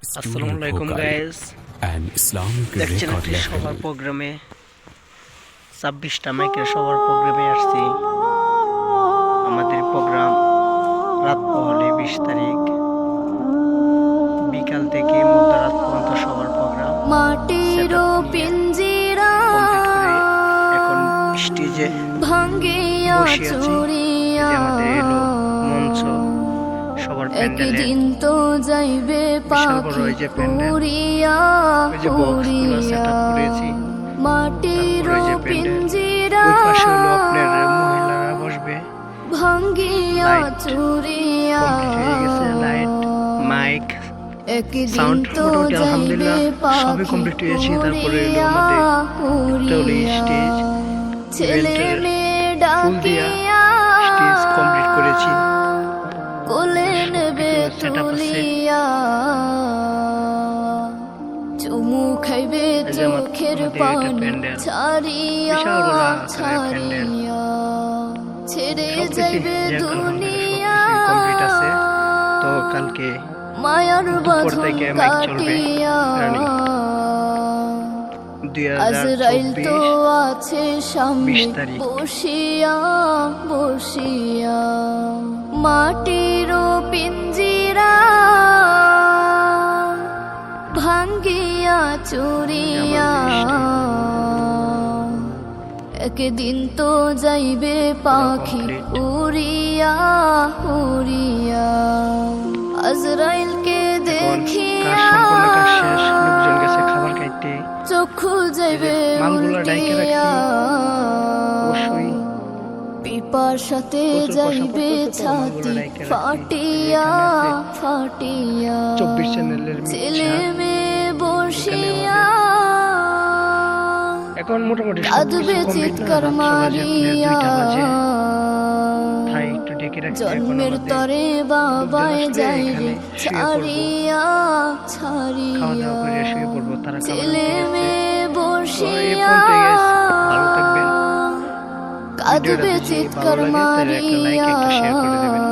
আসসালামু আলাইকুম guys, and Islamic দেখছেন record একটি label. সবার প্রোগ্রামে 26টা মাইকের সবার প্রোগ্রামে আসছি। আমাদের প্রোগ্রাম রাত পোহালে 20 তারিখ বিকাল থেকে মধ্যরাত পর্যন্ত সবার প্রোগ্রাম মাটির পিঞ্জিরা এখন স্টেজে ভাঙ্গিয়া বসে আছি। চুরিয়া আমাদের এলো মঞ্চ, সবার প্যান্ডেলে একদিন তো যাইবে পাখি এই যে প্যান্ডেল, উড়িয়া ওই যে বক্সগুলো উড়িয়া সেটআপ করেছি। মাটির তারপরে যে প্যান্ডেল, পিঞ্জিরা ওই পাশে হলো আপনার মহিলারা বসবে। ভাঙ্গিয়া লাইট চুরিয়া কমপ্লিট হয়ে গেছে, লাইট, মাইক, একদিন সাউন্ড তো মোটামুটি যাইবে আলহামদুলিল্লাহ সবই পাখি কমপ্লিট হয়েছে। তারপরে হলো উড়িয়া আমাদের একটা হলো উড়িয়া স্টেজ, ছেলে ইভেন্টের মেয়ে ফুল দিয়া ডাকিয়া স্টেজ কমপ্লিট করেছি। কোলে নেবে সেটআপ আছে। তুলিয়া চুমু খাইবে এই যে আমার চোখের আমাদের এটা পানি প্যান্ডেল, ছাড়িয়া বিশাল বড় আকারের প্যান্ডেল। ছাড়িয়া ছেড়ে সবকিছু যাইবে যাক আলহামদুলিল্লাহ দুনিয়া সবকিছু কমপ্লিট আছে। তো কালকে মায়ার দুপুর বাঁধন থেকে মাইক চলবে কাটিয়া রানিং। আজরাইল তো 2024 আছে সামনে 20 তারিখ। বসিয়া বসিয়া মাটির পিঞ্জিরা ভাঙ্গিয়া চুরিয়া একদিন তো যাইবে পাখি complete। উড়িয়া উড়িয়া আজরাইলকে এখন কাজ দেখিয়া সম্পূর্ণ কাজ শেষ, লোকজন গেছে খাবার খাইতে। চক্ষু যাইবে মালগুলা ডাইকে রাখছি। উল্টিয়া অবশ্যই পিপার সাথে প্রচুর যাইবে পয়সা পড়তো, তো ছাতি মালগুলা ডাইকে রাখছি। ফাটিয়া এখানে আছে ফাটিয়া 24 চ্যানেলের ছেলে মিক্সার। মেয়ে বসিয়া এখন মোটামুটি কাঁদবে চিৎকার মারিয়া তাই একটু ডেকে রাখছি। এখন জন্মের আমাদের তরে বাবায় লোকজন আসলে যাইবে এখানে শুয়ে পড়বো। ছাড়িয়া খাওয়া ছাড়িয়া দাওয়া করে শুয়ে পড়বো, তারা খাবার ছেলে নিতে গেছে। মেয়ে তো এই বসিয়া পর্যন্ত guys, ভালো থাকবেন। কাঁদবে ভিডিওটা যদি চিৎকার ভালো লাগে তাহলে একটা লাইক, একটা শেয়ার করে দেবেন।